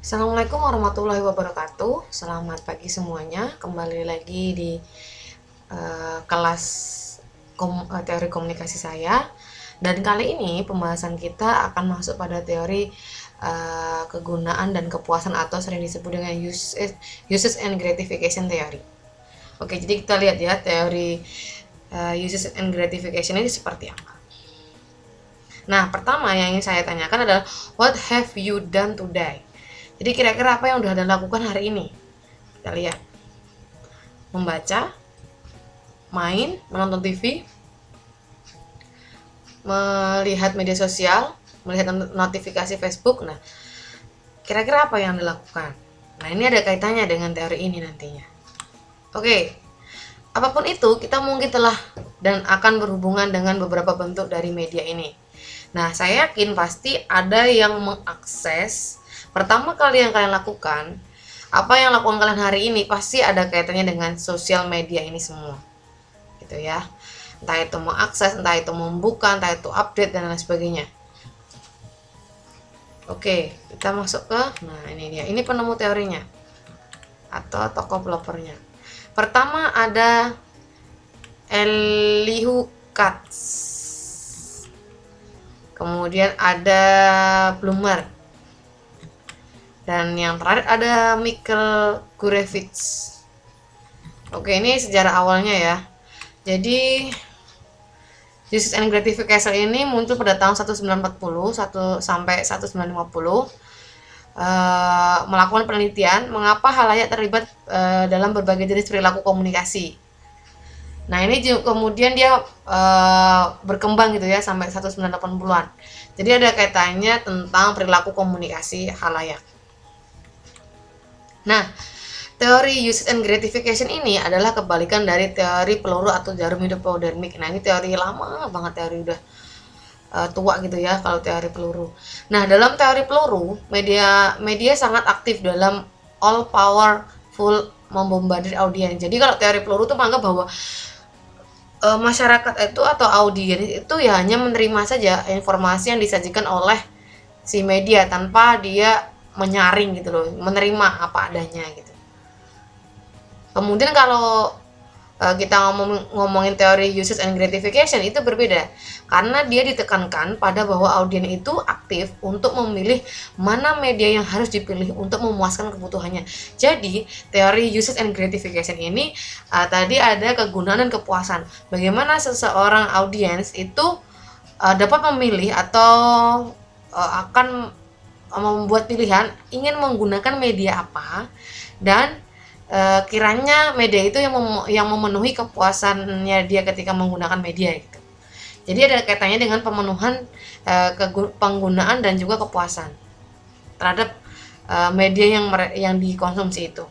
Assalamualaikum warahmatullahi wabarakatuh. Selamat pagi semuanya. Kembali lagi di kelas teori komunikasi saya. Dan kali ini pembahasan kita akan masuk pada teori kegunaan dan kepuasan atau sering disebut dengan uses and gratification theory. Oke, jadi kita lihat ya teori uses and gratification ini seperti apa. Nah, pertama yang ingin saya tanyakan adalah what have you done today? Jadi kira-kira apa yang udah Anda lakukan hari ini? Kita lihat. Membaca, main, menonton TV, melihat media sosial, melihat notifikasi Facebook. Nah, kira-kira apa yang Anda lakukan? Nah, ini ada kaitannya dengan teori ini nantinya. Oke. Apapun itu, kita mungkin telah dan akan berhubungan dengan beberapa bentuk dari media ini. Nah, saya yakin pasti ada yang mengakses. Pertama kali yang kalian lakukan, apa yang lakukan kalian hari ini pasti ada kaitannya dengan sosial media ini semua, gitu ya. Entah itu mengakses, entah itu membuka, entah itu update dan lain sebagainya. Oke, kita masuk ke, nah ini dia, ini penemu teorinya atau tokoh pelopornya. Pertama ada Elihu Katz, kemudian ada Bloomer. Dan yang terakhir ada Mikhail Gurevich. Oke, ini sejarah awalnya ya. Jadi uses and gratification ini muncul pada tahun 1940 sampai 1950. Melakukan penelitian mengapa halayak terlibat dalam berbagai jenis perilaku komunikasi. Nah, ini kemudian dia berkembang gitu ya sampai 1980-an. Jadi ada kaitannya tentang perilaku komunikasi halayak. Nah, teori uses and gratification ini adalah kebalikan dari teori peluru atau jarum hidropodermik. Nah, ini teori lama banget, teori udah tua gitu ya kalau teori peluru. Nah, dalam teori peluru, media sangat aktif dalam all powerful membombardir audiens. Jadi kalau teori peluru tuh menganggap bahwa masyarakat itu atau audiens itu ya hanya menerima saja informasi yang disajikan oleh si media tanpa dia menyaring gitu loh, menerima apa adanya gitu. Kemudian kalau kita ngomongin teori uses and gratification itu berbeda karena dia ditekankan pada bahwa audiens itu aktif untuk memilih mana media yang harus dipilih untuk memuaskan kebutuhannya. Jadi teori uses and gratification ini tadi ada kegunaan dan kepuasan. Bagaimana seseorang audiens itu dapat memilih atau akan membuat pilihan ingin menggunakan media apa dan kiranya media itu yang memenuhi kepuasannya dia ketika menggunakan media gitu. Jadi ada kaitannya dengan pemenuhan penggunaan dan juga kepuasan terhadap media yang dikonsumsi itu.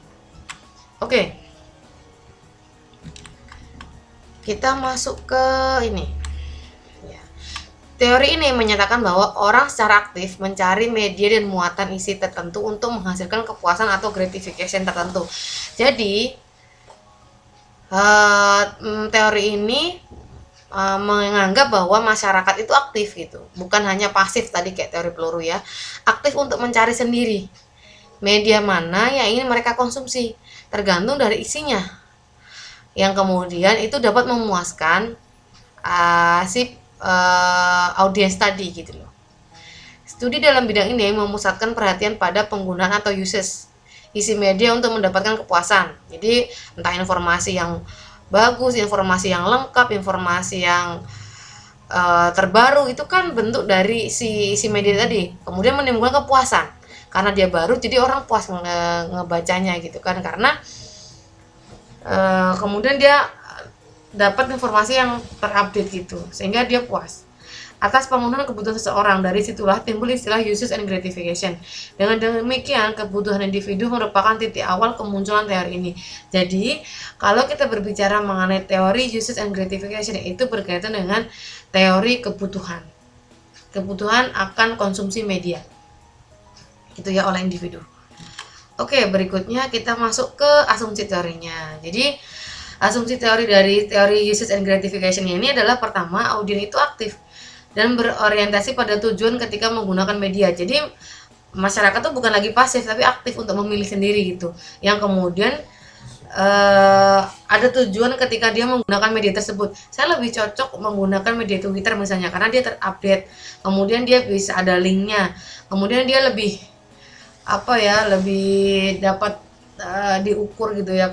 Oke. Kita masuk ke ini. Teori ini menyatakan bahwa orang secara aktif mencari media dan muatan isi tertentu untuk menghasilkan kepuasan atau gratification tertentu. Jadi, teori ini menganggap bahwa masyarakat itu aktif gitu, bukan hanya pasif tadi kayak teori peluru ya, aktif untuk mencari sendiri media mana yang ingin mereka konsumsi, tergantung dari isinya, yang kemudian itu dapat memuaskan si audiens tadi gitu loh. Studi dalam bidang ini memusatkan perhatian pada penggunaan atau uses isi media untuk mendapatkan kepuasan. Jadi entah informasi yang bagus, informasi yang lengkap, informasi yang terbaru itu kan bentuk dari isi media tadi. Kemudian menimbulkan kepuasan karena dia baru, jadi orang puas ngebacanya gitu kan, karena kemudian dia dapat informasi yang terupdate gitu sehingga dia puas atas pemenuhan kebutuhan seseorang. Dari situlah timbul istilah uses and gratification. Dengan demikian, kebutuhan individu merupakan titik awal kemunculan teori ini. Jadi kalau kita berbicara mengenai teori uses and gratification, itu berkaitan dengan teori kebutuhan akan konsumsi media itu ya oleh individu. Oke, berikutnya kita masuk ke asumsi teorinya. Jadi asumsi teori dari teori uses and gratification ini adalah pertama, audiens itu aktif dan berorientasi pada tujuan ketika menggunakan media. Jadi masyarakat tuh bukan lagi pasif tapi aktif untuk memilih sendiri gitu, yang kemudian ada tujuan ketika dia menggunakan media tersebut. Saya lebih cocok menggunakan media Twitter misalnya karena dia terupdate, kemudian dia bisa ada linknya, kemudian dia lebih apa ya, lebih dapat diukur gitu ya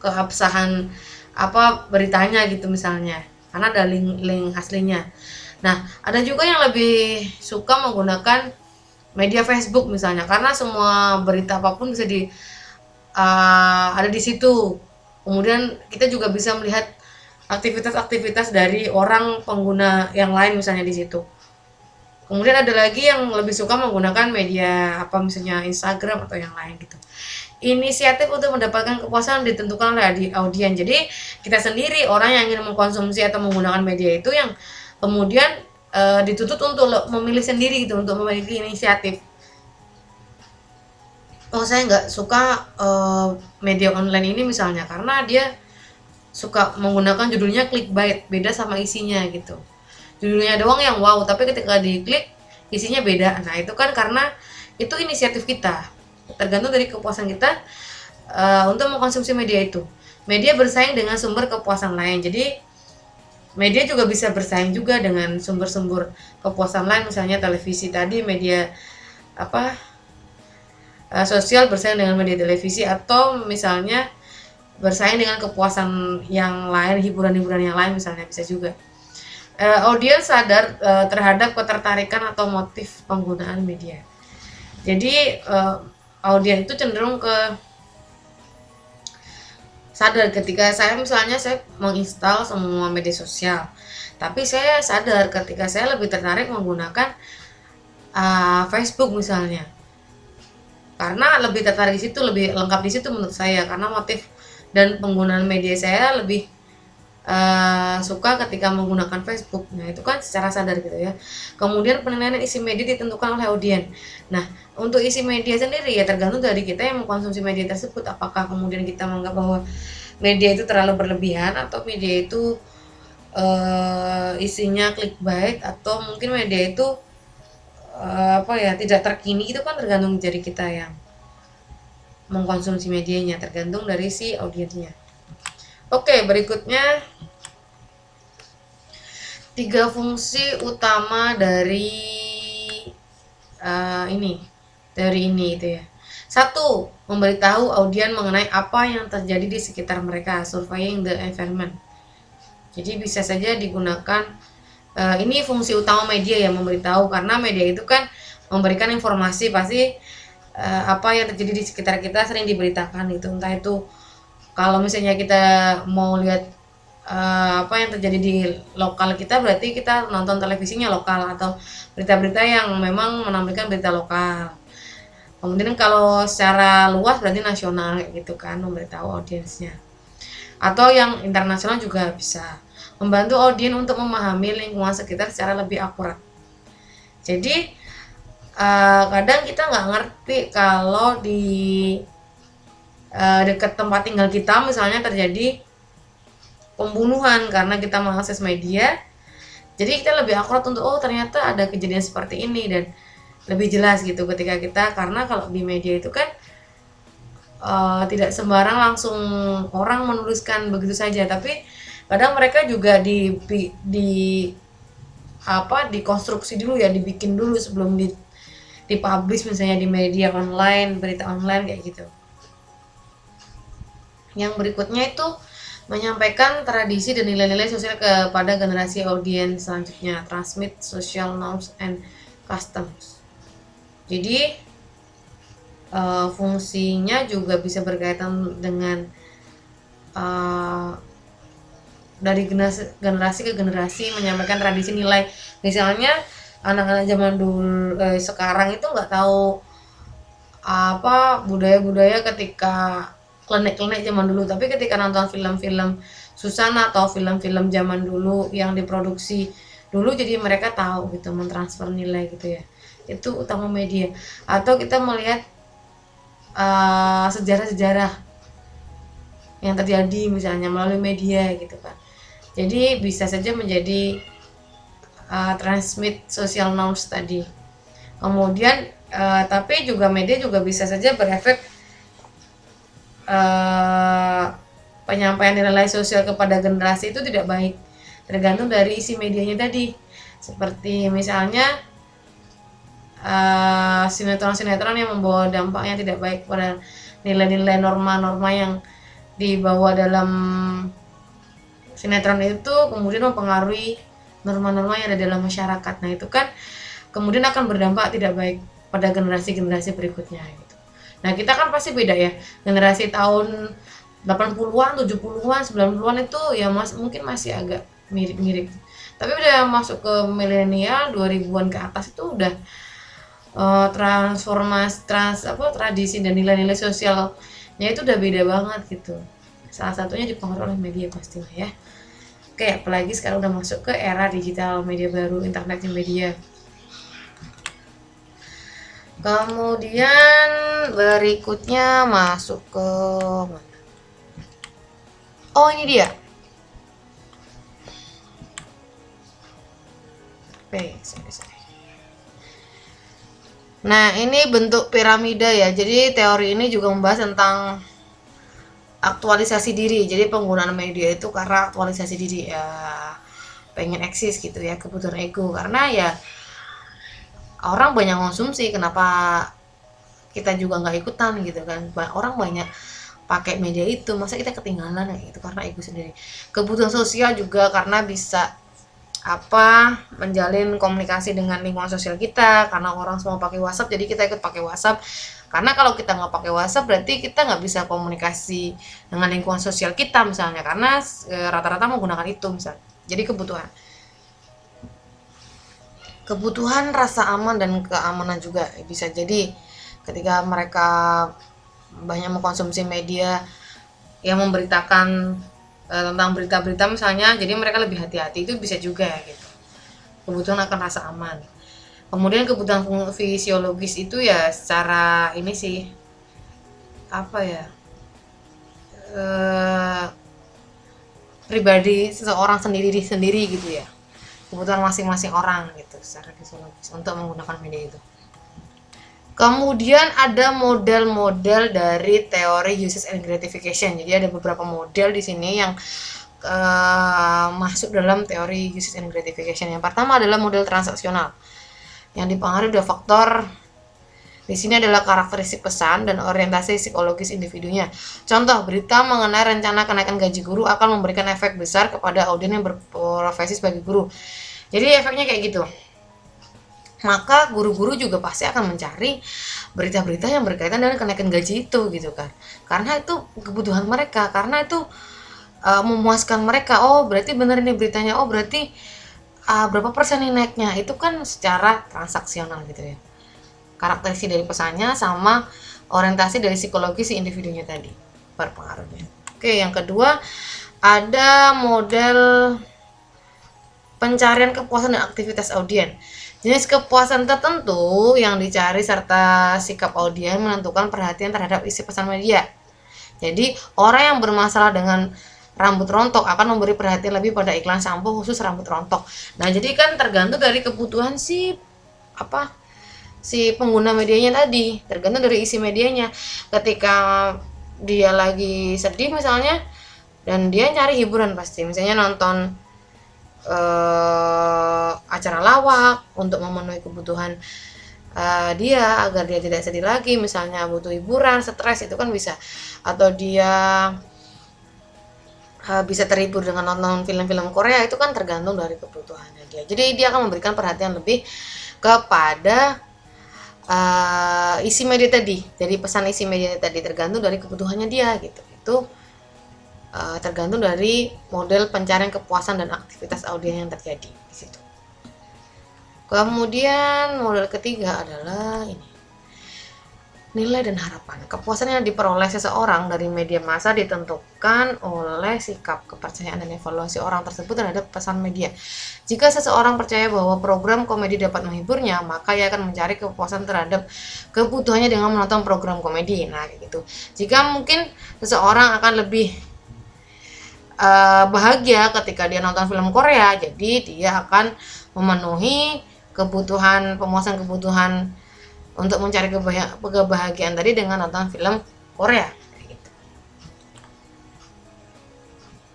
keabsahan apa beritanya gitu misalnya, karena ada link aslinya. Nah, ada juga yang lebih suka menggunakan media Facebook misalnya, karena semua berita apapun bisa ada di situ. Kemudian kita juga bisa melihat aktivitas-aktivitas dari orang pengguna yang lain misalnya di situ. Kemudian ada lagi yang lebih suka menggunakan media apa misalnya Instagram atau yang lain gitu. Inisiatif untuk mendapatkan kepuasan ditentukan oleh audien. Jadi kita sendiri orang yang ingin mengkonsumsi atau menggunakan media itu yang kemudian dituntut untuk memilih sendiri gitu, untuk memiliki inisiatif. Oh, saya nggak suka media online ini misalnya karena dia suka menggunakan judulnya clickbait, beda sama isinya gitu. Judulnya doang yang wow, tapi ketika diklik isinya beda. Nah, itu kan karena itu inisiatif kita, tergantung dari kepuasan kita untuk mengkonsumsi media itu. Media bersaing dengan sumber kepuasan lain, jadi media juga bisa bersaing juga dengan sumber-sumber kepuasan lain, misalnya televisi tadi, media apa sosial bersaing dengan media televisi, atau misalnya bersaing dengan kepuasan yang lain, hiburan-hiburan yang lain misalnya, bisa juga. Audiens sadar terhadap ketertarikan atau motif penggunaan media. Jadi audiens itu cenderung ke sadar ketika saya misalnya saya menginstal semua media sosial, tapi saya sadar ketika saya lebih tertarik menggunakan Facebook misalnya, karena lebih tertarik di situ, lebih lengkap di situ menurut saya, karena motif dan penggunaan media saya lebih suka ketika menggunakan Facebook. Nah, itu kan secara sadar gitu ya. Kemudian penilaian isi media ditentukan oleh audien. Nah, untuk isi media sendiri ya tergantung dari kita yang mengkonsumsi media tersebut, apakah kemudian kita menganggap bahwa media itu terlalu berlebihan, atau media itu isinya clickbait, atau mungkin media itu apa ya, tidak terkini. Itu kan tergantung dari kita yang mengkonsumsi medianya, tergantung dari si audiensnya. Oke, berikutnya 3 fungsi utama dari ini itu ya. 1. Memberitahu audien mengenai apa yang terjadi di sekitar mereka, surveying the environment. Jadi bisa saja digunakan ini fungsi utama media ya, memberitahu, karena media itu kan memberikan informasi, pasti apa yang terjadi di sekitar kita sering diberitakan itu, entah itu kalau misalnya kita mau lihat apa yang terjadi di lokal kita, berarti kita nonton televisinya lokal atau berita-berita yang memang menampilkan berita lokal. Kemudian kalau secara luas berarti nasional kayak gitu kan, memberitahu audiensnya. Atau yang internasional juga bisa membantu audiens untuk memahami lingkungan sekitar secara lebih akurat. Jadi kadang kita nggak ngerti kalau di dekat tempat tinggal kita misalnya terjadi pembunuhan karena kita mengakses media. Jadi kita lebih akurat untuk ternyata ada kejadian seperti ini, dan lebih jelas gitu ketika kita, karena kalau di media itu kan tidak sembarang langsung orang menuliskan begitu saja, tapi kadang mereka juga dikonstruksi dulu ya, dibikin dulu sebelum dipublish misalnya di media online, berita online kayak gitu. Yang berikutnya itu menyampaikan tradisi dan nilai-nilai sosial kepada generasi audiens selanjutnya, transmit social norms and customs. Jadi fungsinya juga bisa berkaitan dengan dari generasi ke generasi, menyampaikan tradisi nilai. Misalnya anak-anak zaman dulu sekarang itu nggak tahu apa budaya-budaya ketika klenik-klenik zaman dulu, tapi ketika nonton film-film Susana atau film-film zaman dulu yang diproduksi dulu, jadi mereka tahu gitu, mentransfer nilai gitu ya. Itu utama media. Atau kita melihat sejarah-sejarah yang terjadi misalnya melalui media gitu kan. Jadi bisa saja menjadi transmit social norms tadi. Kemudian tapi juga media juga bisa saja berefek penyampaian nilai sosial kepada generasi itu tidak baik, tergantung dari isi medianya tadi. Seperti misalnya sinetron-sinetron yang membawa dampak yang tidak baik pada nilai-nilai norma-norma yang dibawa dalam sinetron itu, kemudian mempengaruhi norma-norma yang ada dalam masyarakat. Nah itu kan kemudian akan berdampak tidak baik pada generasi-generasi berikutnya gitu. Nah kita kan pasti beda ya, generasi tahun 80-an, 70-an, 90-an itu ya mungkin masih agak mirip-mirip. Tapi udah masuk ke milenial 2000-an ke atas itu udah tradisi dan nilai-nilai sosialnya itu udah beda banget gitu. Salah satunya dipengaruhi oleh media pastinya ya. Oke, apalagi sekarang udah masuk ke era digital media baru, internet media. Kemudian berikutnya masuk ke mana? Oh, ini dia. Sorry. Nah, ini bentuk piramida ya. Jadi teori ini juga membahas tentang aktualisasi diri. Jadi penggunaan media itu karena aktualisasi diri ya, pengen eksis gitu ya, kebutuhan ego. Karena ya orang banyak konsumsi, kenapa kita juga nggak ikutan gitu kan. Orang banyak pakai media itu, masa kita ketinggalan ya gitu, karena ego sendiri. Kebutuhan sosial juga karena bisa menjalin komunikasi dengan lingkungan sosial kita, karena orang semua pakai WhatsApp jadi kita ikut pakai WhatsApp. Karena kalau kita nggak pakai WhatsApp berarti kita nggak bisa komunikasi dengan lingkungan sosial kita misalnya, karena rata-rata menggunakan itu misalnya. Jadi kebutuhan rasa aman dan keamanan juga bisa jadi ketika mereka banyak mengkonsumsi media yang memberitakan tentang berita-berita misalnya, jadi mereka lebih hati-hati, itu bisa juga gitu. Kebutuhan akan rasa aman. Kemudian kebutuhan fisiologis itu ya secara ini sih pribadi seseorang sendiri gitu ya, kebutuhan masing-masing orang gitu secara fisiologis untuk menggunakan media itu. Kemudian ada model-model dari teori usage and gratification. Jadi ada beberapa model di sini yang masuk dalam teori usage and gratification. Yang pertama adalah model transaksional, yang dipengaruhi dua faktor. Di sini adalah karakteristik pesan dan orientasi psikologis individunya. Contoh, berita mengenai rencana kenaikan gaji guru akan memberikan efek besar kepada audiens yang berprofesi sebagai guru. Jadi efeknya kayak gitu. Maka guru-guru juga pasti akan mencari berita-berita yang berkaitan dengan kenaikan gaji itu gitu kan, karena itu kebutuhan mereka, karena itu memuaskan mereka. Oh berarti bener ini beritanya, oh berarti berapa persen nih naiknya. Itu kan secara transaksional gitu ya, karakteristik dari pesannya sama orientasi dari psikologi si individunya tadi berpengaruhnya. Oke, yang kedua ada model pencarian kepuasan dan aktivitas audiens. Jenis kepuasan tertentu yang dicari serta sikap audiens menentukan perhatian terhadap isi pesan media. Jadi, orang yang bermasalah dengan rambut rontok akan memberi perhatian lebih pada iklan sampo khusus rambut rontok. Nah, jadi kan tergantung dari kebutuhan si pengguna medianya tadi, tergantung dari isi medianya. Ketika dia lagi sedih misalnya dan dia cari hiburan, pasti misalnya nonton acara lawak untuk memenuhi kebutuhan dia agar dia tidak sedih lagi, misalnya butuh hiburan, stres, itu kan bisa. Atau dia bisa terhibur dengan nonton film-film Korea, itu kan tergantung dari kebutuhannya dia. Jadi dia akan memberikan perhatian lebih kepada isi media tadi. Jadi pesan isi media tadi tergantung dari kebutuhannya dia gitu. Itu tergantung dari model pencarian kepuasan dan aktivitas audiens yang terjadi di situ. Kemudian model ketiga adalah ini, nilai dan harapan. Kepuasan yang diperoleh seseorang dari media massa ditentukan oleh sikap, kepercayaan, dan evaluasi orang tersebut terhadap pesan media. Jika seseorang percaya bahwa program komedi dapat menghiburnya, maka ia akan mencari kepuasan terhadap kebutuhannya dengan menonton program komedi. Nah, kayak gitu. Jika mungkin seseorang akan lebih bahagia ketika dia nonton film Korea, jadi dia akan memenuhi pemuasan kebutuhan untuk mencari kebahagiaan tadi dengan nonton film Korea. Gitu.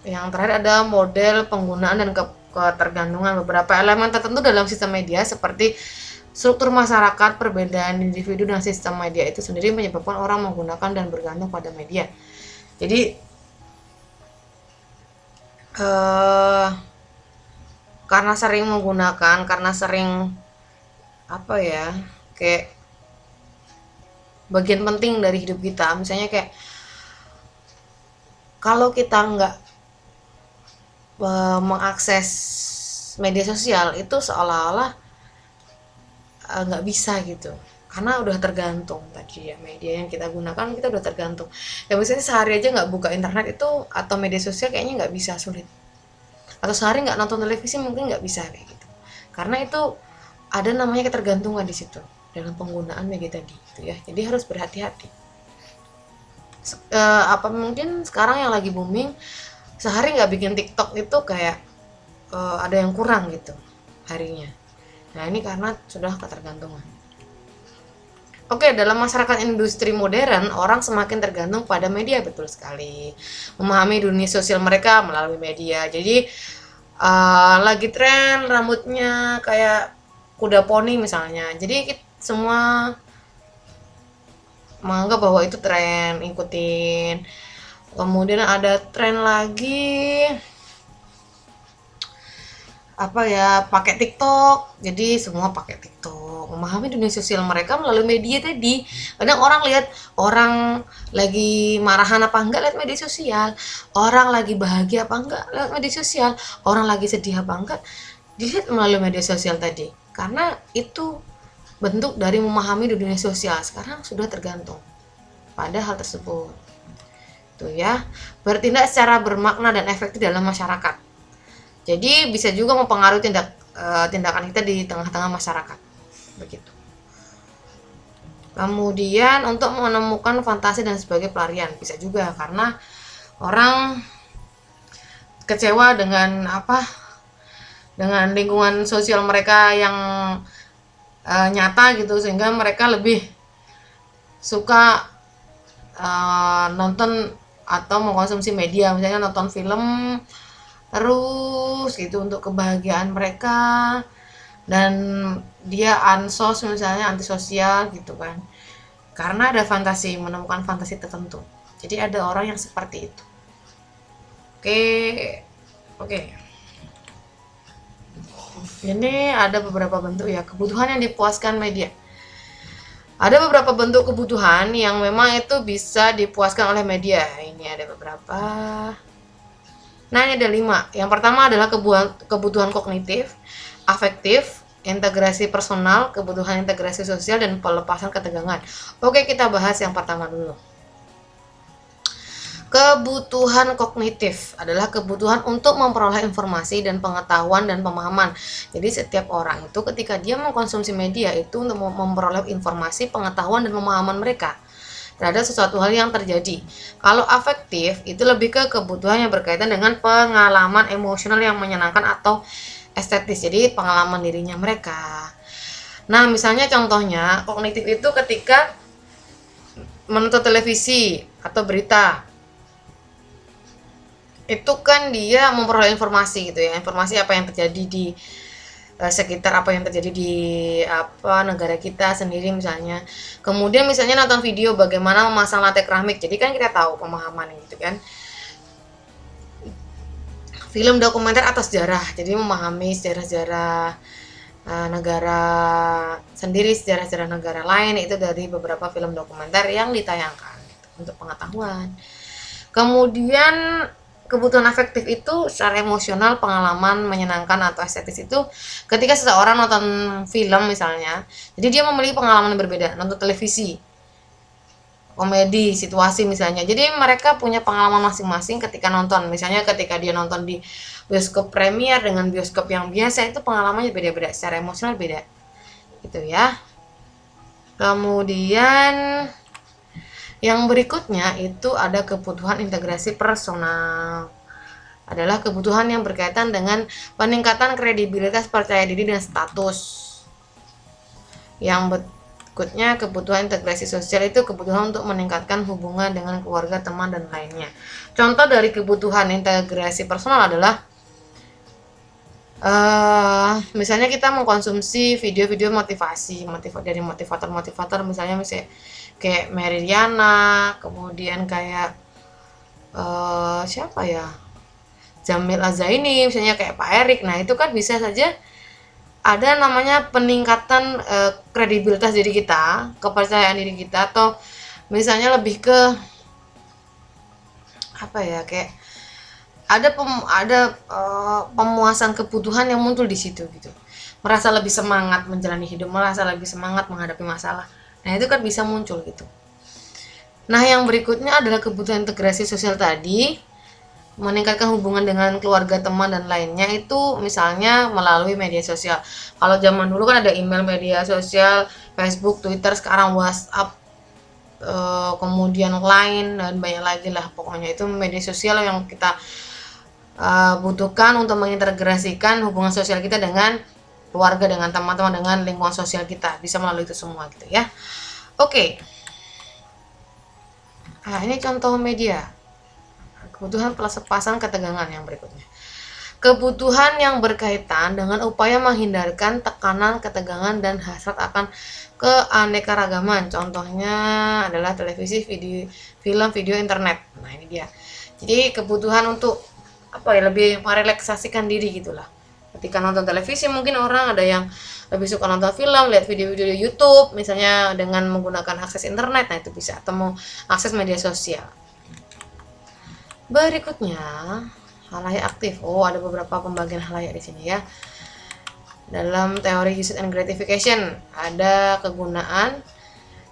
Yang terakhir ada model penggunaan dan ketergantungan beberapa elemen tertentu dalam sistem media seperti struktur masyarakat, perbedaan individu dan sistem media itu sendiri menyebabkan orang menggunakan dan bergantung pada media. Jadi karena sering menggunakan, karena sering kayak bagian penting dari hidup kita. Misalnya kayak kalau kita nggak mengakses media sosial itu seolah-olah nggak bisa gitu, karena udah tergantung tadi ya, media yang kita gunakan kita udah tergantung. Ya misalnya sehari aja nggak buka internet itu atau media sosial kayaknya nggak bisa, sulit. Atau sehari nggak nonton televisi mungkin nggak bisa kayak gitu, karena itu ada namanya ketergantungan di situ dalam penggunaan media tadi gitu ya. Jadi harus berhati-hati. Mungkin sekarang yang lagi booming, sehari nggak bikin TikTok itu kayak ada yang kurang gitu harinya. Nah ini karena sudah ketergantungan. Oke, dalam masyarakat industri modern, orang semakin tergantung pada media, betul sekali. Memahami dunia sosial mereka melalui media. Jadi lagi tren rambutnya kayak kuda poni misalnya. Jadi semua menganggap bahwa itu tren, ikutin. Kemudian ada tren lagi pakai TikTok. Jadi semua pakai TikTok. Memahami dunia sosial mereka melalui media tadi. Kadang orang lihat orang lagi marahan apa enggak lihat media sosial, orang lagi bahagia apa enggak lihat media sosial, orang lagi sedih apa enggak dilihat melalui media sosial tadi. Karena itu bentuk dari memahami dunia sosial. Sekarang sudah tergantung pada hal tersebut. Tuh ya, bertindak secara bermakna dan efektif dalam masyarakat. Jadi bisa juga mempengaruhi tindakan kita di tengah-tengah masyarakat. Begitu. Kemudian untuk menemukan fantasi dan sebagai pelarian bisa juga, karena orang kecewa dengan dengan lingkungan sosial mereka yang nyata gitu, sehingga mereka lebih suka nonton atau mengkonsumsi media, misalnya nonton film terus gitu untuk kebahagiaan mereka, dan dia ansos misalnya, antisosial gitu kan, karena ada fantasi, menemukan fantasi tertentu. Jadi ada orang yang seperti itu. Oke. Ini ada beberapa bentuk ya kebutuhan yang dipuaskan media. Ada beberapa bentuk kebutuhan yang memang itu bisa dipuaskan oleh media. Ini ada beberapa. Nah, ini ada 5. Yang pertama adalah kebutuhan kognitif, afektif, integrasi personal, kebutuhan integrasi sosial, dan pelepasan ketegangan. Oke, kita bahas yang pertama dulu. Kebutuhan kognitif adalah kebutuhan untuk memperoleh informasi dan pengetahuan dan pemahaman. Jadi setiap orang itu ketika dia mengkonsumsi media itu untuk memperoleh informasi, pengetahuan, dan pemahaman mereka terhadap sesuatu hal yang terjadi. Kalau afektif itu lebih ke kebutuhan yang berkaitan dengan pengalaman emosional yang menyenangkan atau estetis. Jadi pengalaman dirinya mereka. Nah, misalnya contohnya kognitif itu ketika menonton televisi atau berita. Itu kan dia memperoleh informasi gitu ya. Informasi apa yang terjadi di sekitar, apa yang terjadi di negara kita sendiri misalnya. Kemudian misalnya nonton video bagaimana memasang lantai keramik, jadi kan kita tahu pemahaman gitu kan. Film dokumenter atau sejarah, jadi memahami sejarah-sejarah negara sendiri, sejarah-sejarah negara lain, itu dari beberapa film dokumenter yang ditayangkan gitu, untuk pengetahuan. Kemudian kebutuhan afektif itu secara emosional, pengalaman menyenangkan atau estetis itu ketika seseorang nonton film misalnya, jadi dia memiliki pengalaman yang berbeda, nonton televisi, komedi, situasi misalnya, jadi mereka punya pengalaman masing-masing ketika nonton. Misalnya ketika dia nonton di bioskop premier dengan bioskop yang biasa, itu pengalamannya beda-beda, secara emosional beda gitu ya. Kemudian yang berikutnya itu ada kebutuhan integrasi personal. Adalah kebutuhan yang berkaitan dengan peningkatan kredibilitas, percaya diri, dan status. Yang berikutnya, kebutuhan integrasi sosial itu kebutuhan untuk meningkatkan hubungan dengan keluarga, teman, dan lainnya. Contoh dari kebutuhan integrasi personal adalah misalnya kita mengkonsumsi video-video motivasi, dari motivator-motivator, misalnya kayak Meridiana, kemudian kayak siapa ya, Jamil Azaini, misalnya kayak Pak Erik. Nah itu kan bisa saja ada namanya peningkatan kredibilitas diri kita, kepercayaan diri kita, atau misalnya lebih ke apa ya, kayak ada pemuasan kebutuhan yang muncul di situ gitu, merasa lebih semangat menjalani hidup, merasa lebih semangat menghadapi masalah. Nah itu kan bisa muncul gitu. Nah yang berikutnya adalah kebutuhan integrasi sosial tadi, meningkatkan hubungan dengan keluarga, teman, dan lainnya, itu misalnya melalui media sosial. Kalau zaman dulu kan ada email, media sosial, Facebook, Twitter, sekarang WhatsApp, kemudian Line, dan banyak lagi lah. Pokoknya itu media sosial yang kita butuhkan untuk mengintegrasikan hubungan sosial kita dengan keluarga, dengan teman-teman, dengan lingkungan sosial kita. Bisa melalui itu semua gitu ya. Oke. Nah, ini contoh media. Kebutuhan plus pasang ketegangan yang berikutnya. Kebutuhan yang berkaitan dengan upaya menghindarkan tekanan, ketegangan, dan hasrat akan keanekaragaman. Contohnya adalah televisi, film, video, internet. Nah, ini dia. Jadi kebutuhan untuk apa ya, lebih merelaksasikan diri gitulah. Ketika nonton televisi mungkin orang ada yang lebih suka nonton film, lihat video-video di YouTube misalnya dengan menggunakan akses internet. Nah itu bisa, atau mau akses media sosial. Berikutnya, halayak aktif. Oh, ada beberapa pembagian halayak di sini ya. Dalam teori usage and gratification ada kegunaan,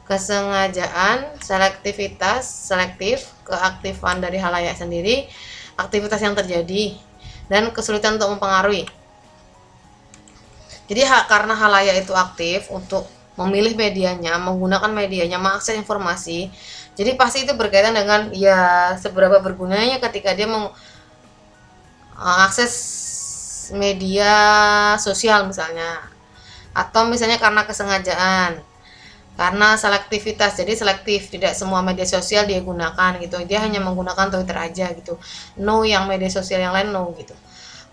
kesengajaan, selektif, keaktifan dari halayak sendiri, aktivitas yang terjadi, dan kesulitan untuk mempengaruhi. Jadi karena halayak itu aktif untuk memilih medianya, menggunakan medianya, mengakses informasi, jadi pasti itu berkaitan dengan ya seberapa bergunanya ketika dia mengakses media sosial misalnya, atau misalnya karena kesengajaan, karena selektivitas, jadi selektif, tidak semua media sosial dia gunakan gitu, dia hanya menggunakan Twitter aja gitu, no yang media sosial yang lain no gitu.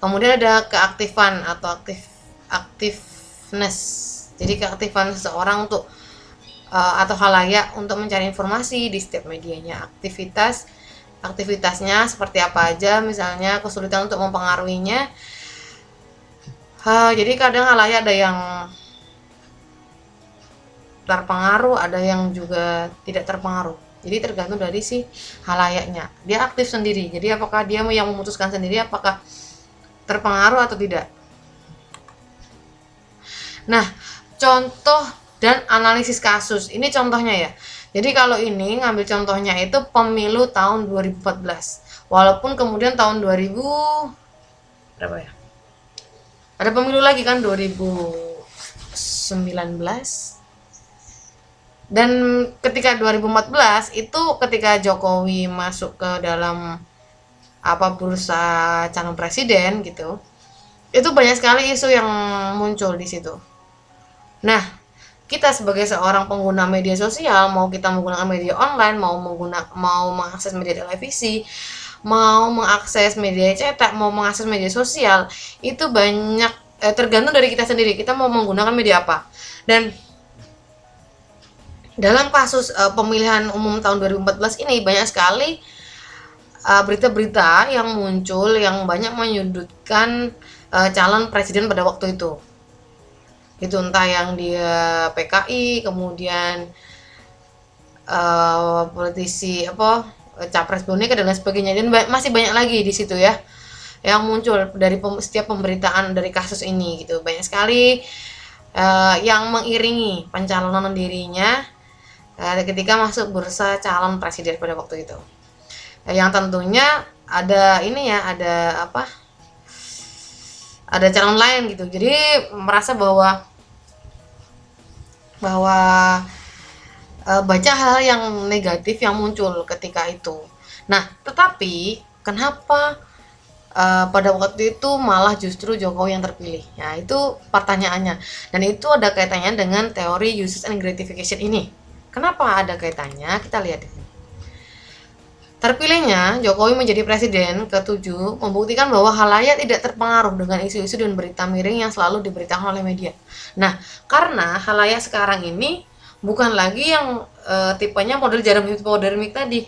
Kemudian ada keaktifan atau aktifness, jadi keaktifan seseorang untuk atau halayak untuk mencari informasi di setiap medianya. Aktivitasnya seperti apa aja, misalnya kesulitan untuk mempengaruhinya. Jadi kadang halayak ada yang terpengaruh, ada yang juga tidak terpengaruh. Jadi tergantung dari si halayaknya. Dia aktif sendiri. Jadi apakah dia yang memutuskan sendiri apakah terpengaruh atau tidak. Nah, contoh dan analisis kasus. Ini contohnya ya. Jadi kalau ini ngambil contohnya itu pemilu tahun 2014. Walaupun kemudian tahun 2000 berapa ya? Ada pemilu lagi kan 2019. Dan ketika 2014 itu ketika Jokowi masuk ke dalam bursa calon presiden gitu, itu banyak sekali isu yang muncul di situ. Nah, kita sebagai seorang pengguna media sosial, mau kita menggunakan media online, mau mengakses media televisi, mau mengakses media cetak, mau mengakses media sosial, itu banyak tergantung dari kita sendiri. Kita mau menggunakan media apa. Dan dalam kasus pemilihan umum tahun 2014 ini banyak sekali berita-berita yang muncul yang banyak menyudutkan calon presiden pada waktu itu. Itu entah yang dia PKI, kemudian politisi capres boneka dan lain sebagainya, dan masih banyak lagi di situ ya yang muncul dari setiap pemberitaan dari kasus ini gitu. Banyak sekali yang mengiringi pencalonan dirinya ketika masuk bursa calon presiden pada waktu itu. Yang tentunya ada ini ya, ada calon lain gitu. Jadi merasa bahwa baca hal yang negatif yang muncul ketika itu. Nah, tetapi kenapa pada waktu itu malah justru Jokowi yang terpilih? Nah, itu pertanyaannya. Dan itu ada kaitannya dengan teori usage and gratification ini. Kenapa ada kaitannya? Kita lihat di sini. Terpilihnya Jokowi menjadi presiden ke-7 membuktikan bahwa halayak tidak terpengaruh dengan isu-isu dan berita miring yang selalu diberitakan oleh media. Nah, karena halayak sekarang ini bukan lagi yang tipenya model jarum hipodermik tadi.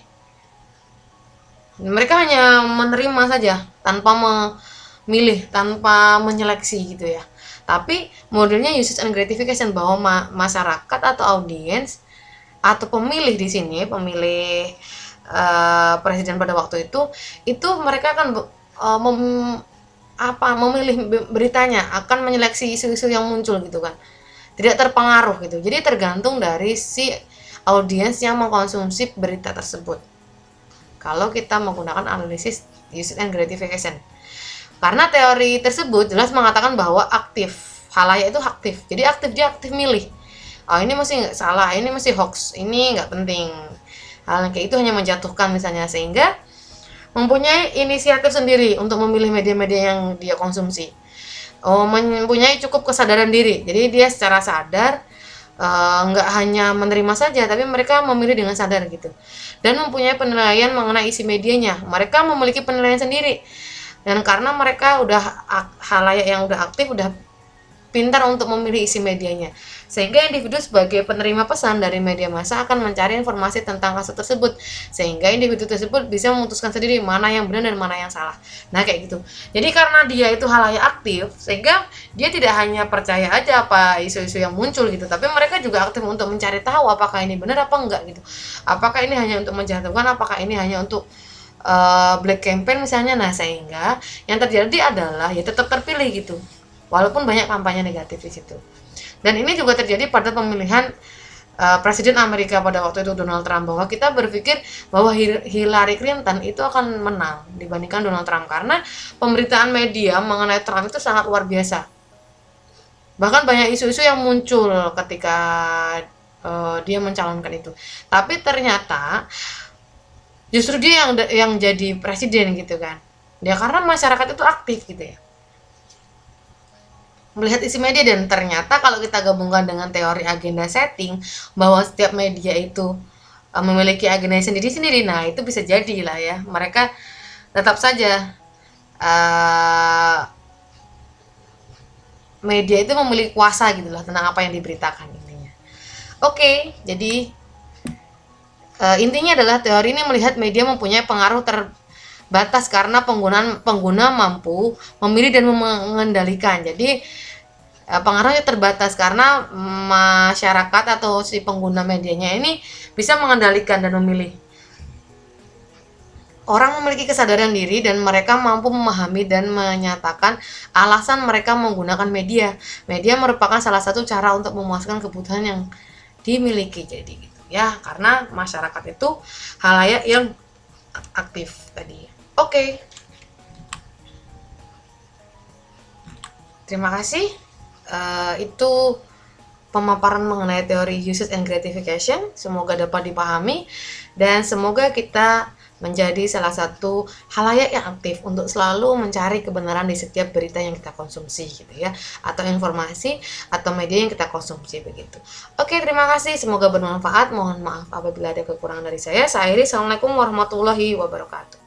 Mereka hanya menerima saja tanpa memilih, tanpa menyeleksi gitu ya. Tapi modelnya usage and gratification, bahwa masyarakat atau audiens atau pemilih di sini, pemilih presiden pada waktu itu mereka akan memilih beritanya, akan menyeleksi isu-isu yang muncul gitu kan. Tidak terpengaruh gitu. Jadi tergantung dari si audiens yang mengkonsumsi berita tersebut. Kalau kita menggunakan analisis usage and gratification. Karena teori tersebut jelas mengatakan bahwa aktif, halayak itu aktif. Jadi dia aktif milih. Oh, ini masih nggak salah, ini masih hoax, ini nggak penting. Hal kayak itu hanya menjatuhkan misalnya, sehingga mempunyai inisiatif sendiri untuk memilih media-media yang dia konsumsi. Mempunyai cukup kesadaran diri. Jadi dia secara sadar nggak hanya menerima saja, tapi mereka memilih dengan sadar gitu, dan mempunyai penilaian mengenai isi medianya. Mereka memiliki penilaian sendiri, dan karena mereka udah halayak yang udah aktif, udah pintar untuk memilih isi medianya, sehingga individu sebagai penerima pesan dari media massa akan mencari informasi tentang kasus tersebut, sehingga individu tersebut bisa memutuskan sendiri mana yang benar dan mana yang salah. Nah kayak gitu. Jadi karena dia itu halayak aktif, sehingga dia tidak hanya percaya aja apa isu-isu yang muncul gitu, tapi mereka juga aktif untuk mencari tahu apakah ini benar apa enggak gitu. Apakah ini hanya untuk menjatuhkan, apakah ini hanya untuk black campaign misalnya. Nah sehingga yang terjadi adalah ya tetap terpilih gitu, walaupun banyak kampanye negatif di situ. Dan ini juga terjadi pada pemilihan Presiden Amerika pada waktu itu, Donald Trump, bahwa kita berpikir bahwa Hillary Clinton itu akan menang dibandingkan Donald Trump, karena pemberitaan media mengenai Trump itu sangat luar biasa. Bahkan banyak isu-isu yang muncul ketika dia mencalonkan itu. Tapi ternyata justru dia yang jadi presiden gitu kan. Dia karena masyarakat itu aktif gitu ya, melihat isi media. Dan ternyata kalau kita gabungkan dengan teori agenda setting, bahwa setiap media itu memiliki agenda sendiri-sendiri, nah itu bisa jadi lah ya, mereka tetap saja media itu memiliki kuasa gitu lah tentang apa yang diberitakan intinya. Oke, jadi intinya adalah teori ini melihat media mempunyai pengaruh terbatas karena pengguna mampu memilih dan mengendalikan. Jadi pengaruhnya terbatas karena masyarakat atau si pengguna medianya ini bisa mengendalikan dan memilih. Orang memiliki kesadaran diri dan mereka mampu memahami dan menyatakan alasan mereka menggunakan media. Media merupakan salah satu cara untuk memuaskan kebutuhan yang dimiliki. Jadi gitu ya, karena masyarakat itu halayak yang aktif tadi. Oke. Terima kasih. Itu pemaparan mengenai teori usage and gratification. Semoga dapat dipahami dan semoga kita menjadi salah satu halayak yang aktif untuk selalu mencari kebenaran di setiap berita yang kita konsumsi gitu ya, atau informasi atau media yang kita konsumsi begitu. Oke, terima kasih, semoga bermanfaat. Mohon maaf apabila ada kekurangan dari saya. Saya Iris. Assalamualaikum warahmatullahi wabarakatuh.